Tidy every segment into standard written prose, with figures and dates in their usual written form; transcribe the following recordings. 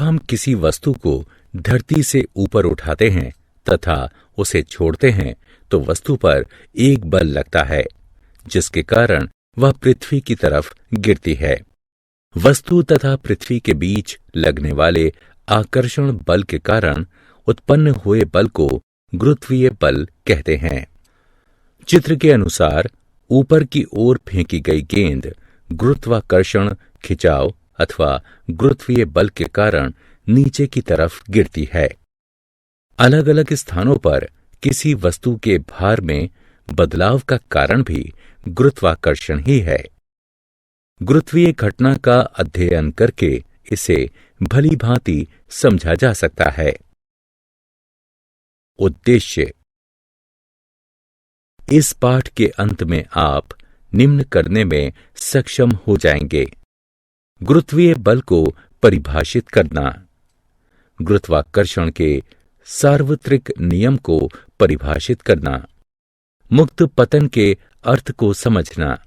हम किसी वस्तु को धरती से ऊपर उठाते हैं तथा उसे छोड़ते हैं तो वस्तु पर एक बल लगता है, जिसके कारण वह पृथ्वी की तरफ गिरती है। वस्तु तथा पृथ्वी के बीच लगने वाले आकर्षण बल के कारण उत्पन्न हुए बल को गुरुत्वीय बल कहते हैं। चित्र के अनुसार ऊपर की ओर फेंकी गई गेंद गुरुत्वाकर्षण खिंचाव अथवा गुरुत्वीय बल के कारण नीचे की तरफ गिरती है। अलग अलग स्थानों पर किसी वस्तु के भार में बदलाव का कारण भी गुरुत्वाकर्षण ही है। गुरुत्वीय घटना का अध्ययन करके इसे भली भांति समझा जा सकता है। उद्देश्य: इस पाठ के अंत में आप निम्न करने में सक्षम हो जाएंगे। गुरुत्वीय बल को परिभाषित करना, गुरुत्वाकर्षण के सार्वत्रिक नियम को परिभाषित करना, मुक्त पतन के अर्थ को समझना,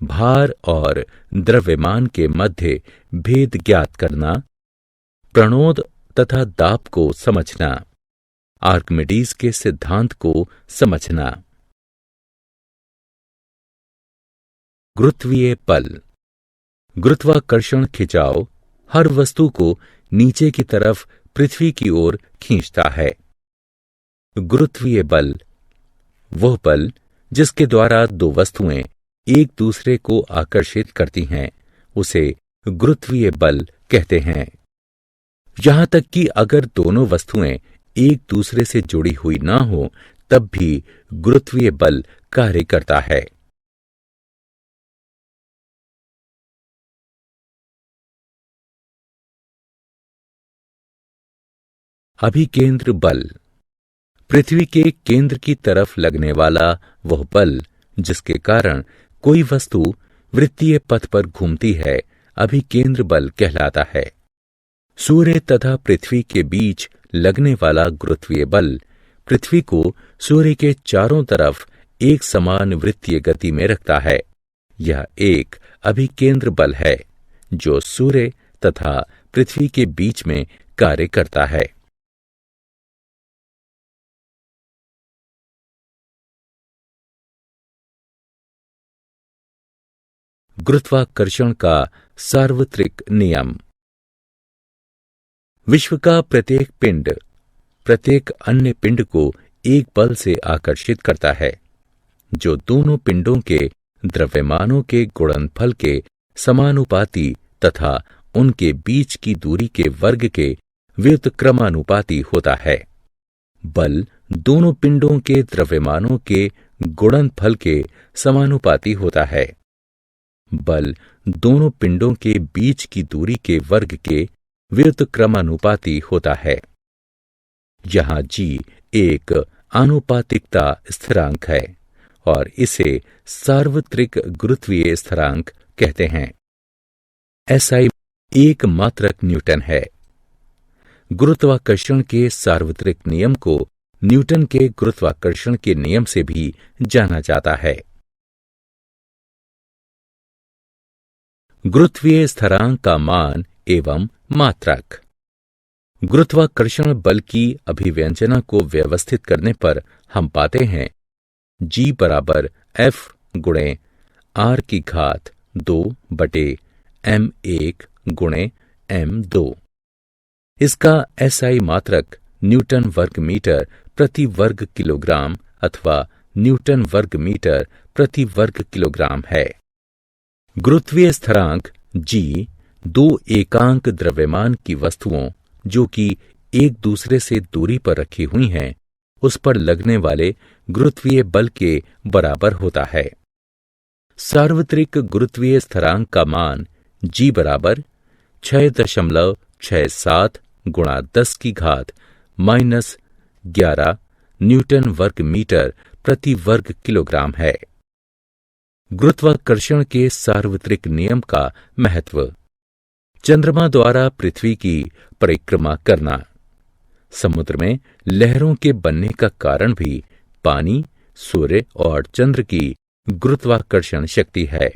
भार और द्रव्यमान के मध्य भेद ज्ञात करना, प्रणोद तथा दाब को समझना, आर्किमिडीज के सिद्धांत को समझना। गुरुत्वीय बल। गुरुत्वाकर्षण खिंचाव हर वस्तु को नीचे की तरफ पृथ्वी की ओर खींचता है। गुरुत्वीय बल वह बल जिसके द्वारा दो वस्तुएं एक दूसरे को आकर्षित करती हैं, उसे गुरुत्वीय बल कहते हैं। यहां तक कि अगर दोनों वस्तुएं एक दूसरे से जुड़ी हुई ना हो तब भी गुरुत्वीय बल कार्य करता है। अभिकेंद्र बल। पृथ्वी के केंद्र की तरफ लगने वाला वह बल जिसके कारण कोई वस्तु वृत्तीय पथ पर घूमती है, अभिकेंद्र बल कहलाता है। सूर्य तथा पृथ्वी के बीच लगने वाला गुरुत्वीय बल पृथ्वी को सूर्य के चारों तरफ एक समान वृत्तीय गति में रखता है। यह एक अभिकेंद्र बल है जो सूर्य तथा पृथ्वी के बीच में कार्य करता है। गुरुत्वाकर्षण का सार्वत्रिक नियम। विश्व का प्रत्येक पिंड प्रत्येक अन्य पिंड को एक बल से आकर्षित करता है जो दोनों पिंडों के द्रव्यमानों के गुणनफल के समानुपाती तथा उनके बीच की दूरी के वर्ग के व्युत्क्रमानुपाती होता है। बल दोनों पिंडों के द्रव्यमानों के गुणनफल के समानुपाती होता है। बल दोनों पिंडों के बीच की दूरी के वर्ग के व्युत्क्रमानुपाती होता है। यहां जी एक आनुपातिकता स्थिरांक है और इसे सार्वत्रिक गुरुत्वीय स्थिरांक कहते हैं। एसआई एक मात्रक न्यूटन है। गुरुत्वाकर्षण के सार्वत्रिक नियम को न्यूटन के गुरुत्वाकर्षण के नियम से भी जाना जाता है। गुरुत्वीय स्थिरांक का मान एवं मात्रक। गुरुत्वाकर्षण बल की अभिव्यंजना को व्यवस्थित करने पर हम पाते हैं G बराबर F गुणे R की घात 2 बटे M1 गुणे M2। इसका SI मात्रक न्यूटन वर्ग मीटर प्रति वर्ग किलोग्राम अथवा न्यूटन वर्ग मीटर प्रति वर्ग किलोग्राम है। गुरुत्वीय स्थिरांक G दो एकांक द्रव्यमान की वस्तुओं जो कि एक दूसरे से दूरी पर रखी हुई हैं, उस पर लगने वाले गुरुत्वीय बल के बराबर होता है। सार्वत्रिक गुरुत्वीय स्थिरांक का मान G बराबर 6.67 गुणा 10 की घात -11 न्यूटन वर्ग मीटर प्रति वर्ग किलोग्राम है। गुरुत्वाकर्षण के सार्वत्रिक नियम का महत्व। चंद्रमा द्वारा पृथ्वी की परिक्रमा करना। समुद्र में लहरों के बनने का कारण भी पानी, सूर्य और चंद्र की गुरुत्वाकर्षण शक्ति है।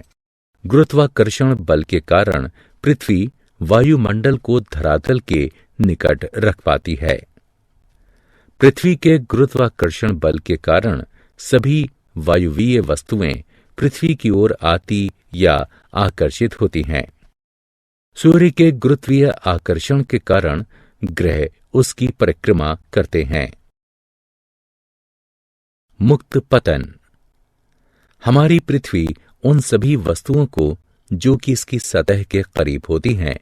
गुरुत्वाकर्षण बल के कारण पृथ्वी वायुमंडल को धरातल के निकट रख पाती है। पृथ्वी के गुरुत्वाकर्षण बल के कारण सभी वायुवीय वस्तुएं पृथ्वी की ओर आती या आकर्षित होती हैं। सूर्य के गुरुत्वीय आकर्षण के कारण ग्रह उसकी परिक्रमा करते हैं। मुक्त पतन। हमारी पृथ्वी उन सभी वस्तुओं को जो कि इसकी सतह के करीब होती हैं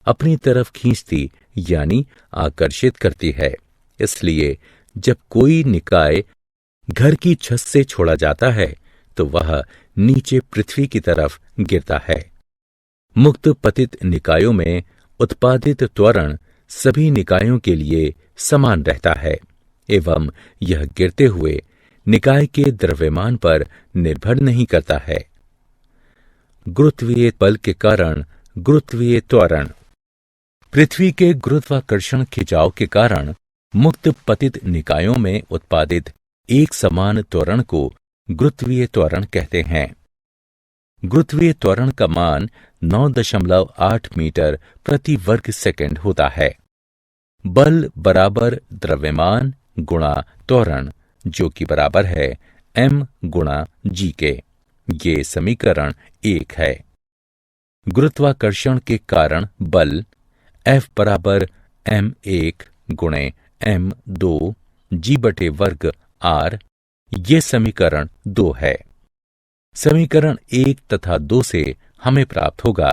अपनी तरफ खींचती यानी आकर्षित करती है। इसलिए जब कोई निकाय घर की छत से छोड़ा जाता है तो वह नीचे पृथ्वी की तरफ गिरता है। मुक्त पतित निकायों में उत्पादित त्वरण सभी निकायों के लिए समान रहता है एवं यह गिरते हुए निकाय के द्रव्यमान पर निर्भर नहीं करता है। गुरुत्वीय बल के कारण गुरुत्वीय त्वरण। पृथ्वी के गुरुत्वाकर्षण खिंचाव के कारण मुक्त पतित निकायों में उत्पादित एक समान त्वरण को गुरुत्वीय त्वरण कहते हैं। गुरुत्वीय त्वरण का मान 9.8 मीटर प्रति वर्ग सेकंड होता है। बल बराबर द्रव्यमान गुणा त्वरण जो कि बराबर है m गुणा g के। ये समीकरण 1 है। गुरुत्वाकर्षण के कारण बल F बराबर m1 गुणे m2 g बटे वर्ग r। ये समीकरण 2 है। समीकरण 1 तथा 2 से हमें प्राप्त होगा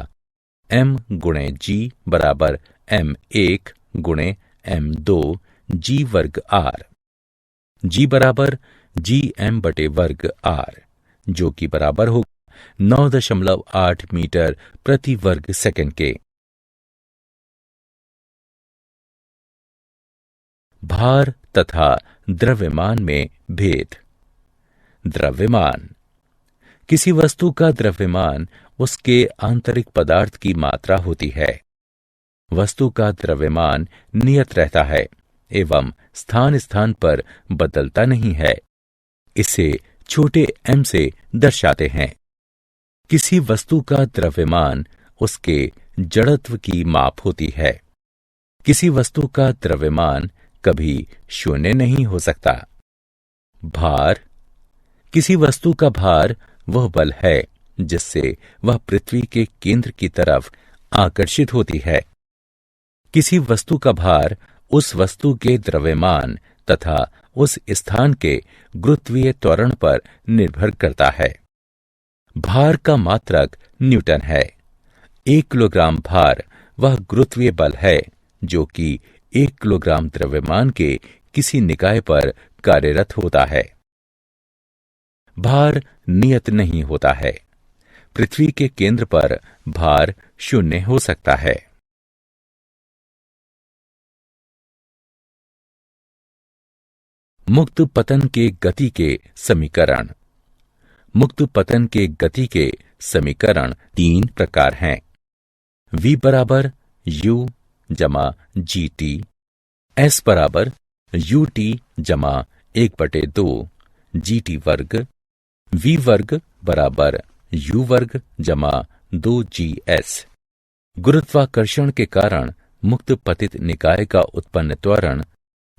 m गुणे g बराबर m1 गुणे m2 g वर्ग r। g बराबर gm बटे वर्ग r जो कि बराबर होगा 9.8 मीटर प्रति वर्ग सेकंड के। भार तथा द्रव्यमान में भेद। द्रव्यमान। किसी वस्तु का द्रव्यमान उसके आंतरिक पदार्थ की मात्रा होती है। वस्तु का द्रव्यमान नियत रहता है एवं स्थान स्थान पर बदलता नहीं है। इसे छोटे m से दर्शाते हैं। किसी वस्तु का द्रव्यमान उसके जड़त्व की माप होती है। किसी वस्तु का द्रव्यमान कभी शून्य नहीं हो सकता। भार। किसी वस्तु का भार वह बल है जिससे वह पृथ्वी के केंद्र की तरफ आकर्षित होती है। किसी वस्तु का भार उस वस्तु के द्रव्यमान तथा उस स्थान के गुरुत्वीय त्वरण पर निर्भर करता है। भार का मात्रक न्यूटन है। 1 किलोग्राम भार वह गुरुत्वीय बल है जो कि 1 किलोग्राम द्रव्यमान के किसी निकाय पर कार्यरत होता है। भार नियत नहीं होता है। पृथ्वी के केंद्र पर भार शून्य हो सकता है। मुक्त पतन के गति के समीकरण। मुक्त पतन के गति के समीकरण 3 प्रकार हैं। v बराबर u जमा gt, s बराबर ut जमा 1/2 gt वर्ग, v वर्ग बराबर u वर्ग जमा 2gs। गुरुत्वाकर्षण के कारण मुक्त पतित निकाय का उत्पन्न त्वरण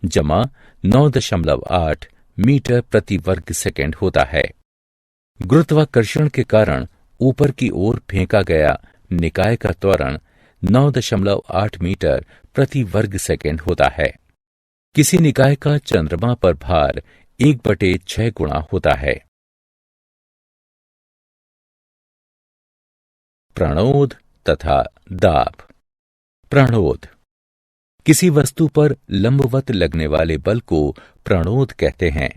जमा 9.8 मीटर प्रति वर्ग सेकंड होता है। गुरुत्वाकर्षण के कारण ऊपर की ओर फेंका गया निकाय का त्वरण 9.8 मीटर प्रति वर्ग सेकंड होता है। किसी निकाय का चंद्रमा पर भार 1/6 गुणा होता है। प्रणोद तथा दाब। प्रणोद। किसी वस्तु पर लंबवत लगने वाले बल को प्रणोद कहते हैं।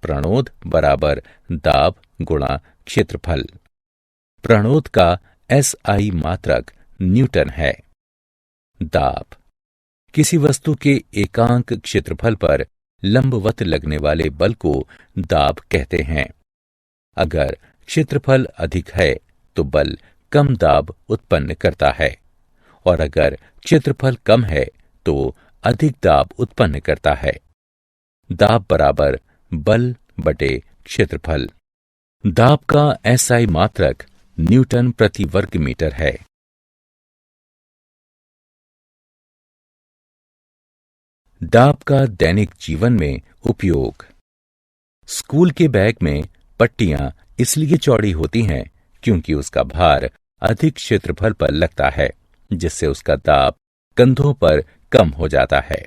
प्रणोद बराबर दाब गुणा क्षेत्रफल। प्रणोद का SI मात्रक न्यूटन है। दाब। किसी वस्तु के एकांक क्षेत्रफल पर लंबवत लगने वाले बल को दाब कहते हैं। अगर क्षेत्रफल अधिक है तो बल कम दाब उत्पन्न करता है और अगर क्षेत्रफल कम है तो अधिक दाब उत्पन्न करता है। दाब बराबर बल बटे क्षेत्रफल। दाब का SI मात्रक न्यूटन प्रति वर्ग मीटर है। दाब का दैनिक जीवन में उपयोग। स्कूल के बैग में पट्टियां इसलिए चौड़ी होती हैं क्योंकि उसका भार अधिक क्षेत्रफल पर लगता है, जिससे उसका दाब कंधों पर कम हो जाता है।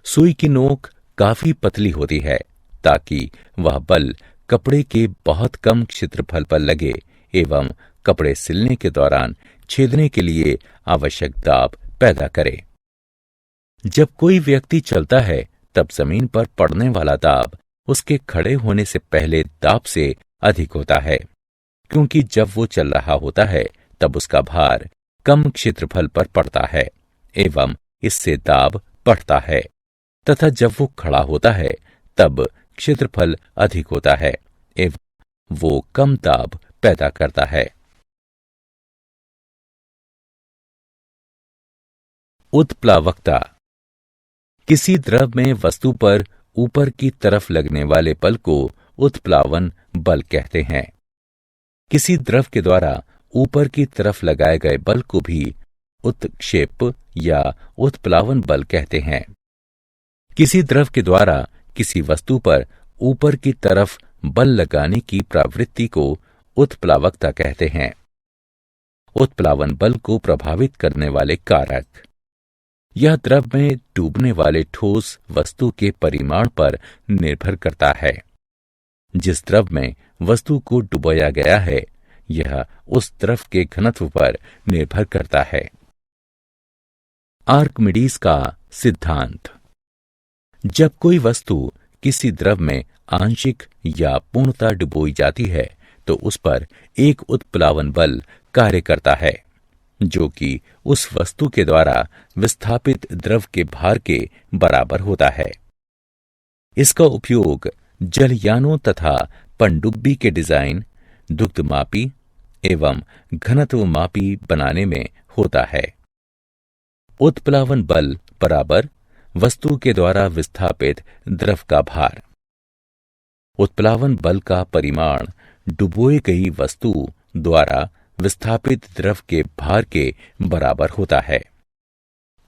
सुई की नोक काफी पतली होती है ताकि वह बल कपड़े के बहुत कम क्षेत्रफल पर लगे एवं कपड़े सिलने के दौरान छेदने के लिए आवश्यक दाब पैदा करे। जब कोई व्यक्ति चलता है तब जमीन पर पड़ने वाला दाब उसके खड़े होने से पहले दाब से अधिक होता है, क्योंकि जब वो चल रहा होता है तब उसका भार कम क्षेत्रफल पर पड़ता है एवं इससे दाब बढ़ता है, तथा जब वो खड़ा होता है तब क्षेत्रफल अधिक होता है एवं वो कम दाब पैदा करता है। उत्प्लावकता। किसी द्रव में वस्तु पर ऊपर की तरफ लगने वाले बल को उत्प्लावन बल कहते हैं। किसी द्रव के द्वारा ऊपर की तरफ लगाए गए बल को भी उत्क्षेप या उत्प्लावन बल कहते हैं। किसी द्रव के द्वारा किसी वस्तु पर ऊपर की तरफ बल लगाने की प्रवृत्ति को उत्प्लावकता कहते हैं। उत्प्लावन बल को प्रभावित करने वाले कारक। यह द्रव में डूबने वाले ठोस वस्तु के परिमाण पर निर्भर करता है। जिस द्रव में वस्तु को डुबोया गया है यह उस द्रव के घनत्व पर निर्भर करता है। आर्किमिडीज का सिद्धांत। जब कोई वस्तु किसी द्रव में आंशिक या पूर्णतः डुबोई जाती है तो उस पर एक उत्प्लावन बल कार्य करता है, जो कि उस वस्तु के द्वारा विस्थापित द्रव के भार के बराबर होता है। इसका उपयोग जलयानों तथा पनडुब्बी के डिजाइन, दुग्धमापी एवं घनत्वमापी बनाने में होता है। उत्प्लावन बल बराबर वस्तु के द्वारा विस्थापित द्रव का भार। उत्प्लावन बल का परिमाण डुबोई गई वस्तु द्वारा विस्थापित द्रव के भार के बराबर होता है।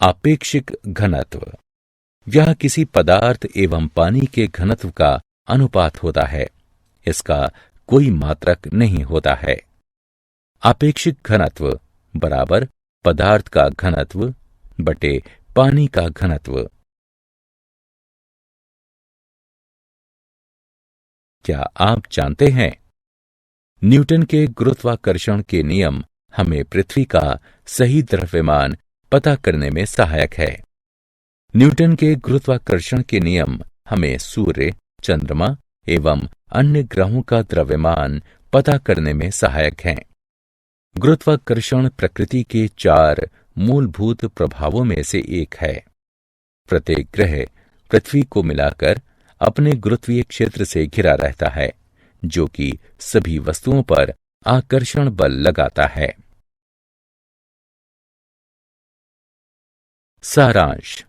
आपेक्षिक घनत्व। यह किसी पदार्थ एवं पानी के घनत्व का अनुपात होता है। इसका कोई मात्रक नहीं होता है। आपेक्षिक घनत्व बराबर पदार्थ का घनत्व बटे पानी का घनत्व। क्या आप जानते हैं न्यूटन के गुरुत्वाकर्षण के नियम हमें पृथ्वी का सही द्रव्यमान पता करने में सहायक है। न्यूटन के गुरुत्वाकर्षण के नियम हमें सूर्य, चंद्रमा एवं अन्य ग्रहों का द्रव्यमान पता करने में सहायक हैं। गुरुत्वाकर्षण प्रकृति के 4 मूलभूत प्रभावों में से एक है। प्रत्येक ग्रह पृथ्वी को मिलाकर अपने गुरुत्वीय क्षेत्र से घिरा रहता है, जो कि सभी वस्तुओं पर आकर्षण बल लगाता है। सारांश।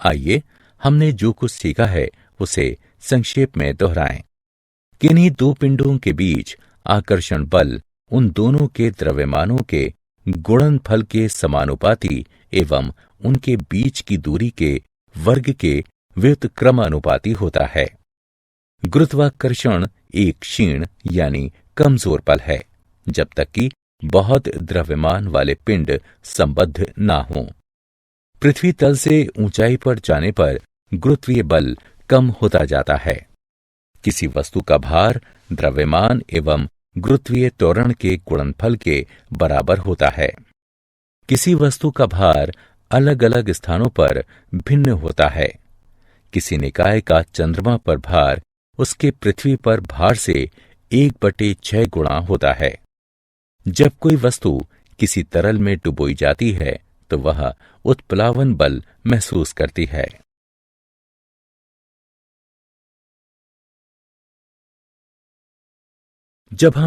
आइए हमने जो कुछ सीखा है उसे संक्षेप में दोहराएं। किन्हीं दो पिंडों के बीच आकर्षण बल उन दोनों के द्रव्यमानों के गुणनफल के समानुपाती एवं उनके बीच की दूरी के वर्ग के व्युत्क्रमानुपाती होता है। गुरुत्वाकर्षण एक क्षीण यानी कमजोर बल है, जब तक कि बहुत द्रव्यमान वाले पिंड संबद्ध ना हों। पृथ्वी तल से ऊंचाई पर जाने पर गुरुत्वीय बल कम होता जाता है। किसी वस्तु का भार द्रव्यमान एवं गुरुत्वीय त्वरण के गुणनफल के बराबर होता है। किसी वस्तु का भार अलग अलग स्थानों पर भिन्न होता है। किसी निकाय का चंद्रमा पर भार उसके पृथ्वी पर भार से 1/6 गुणा होता है। जब कोई वस्तु किसी तरल में डुबोई जाती है तो वह उत्प्लावन बल महसूस करती है। जब हम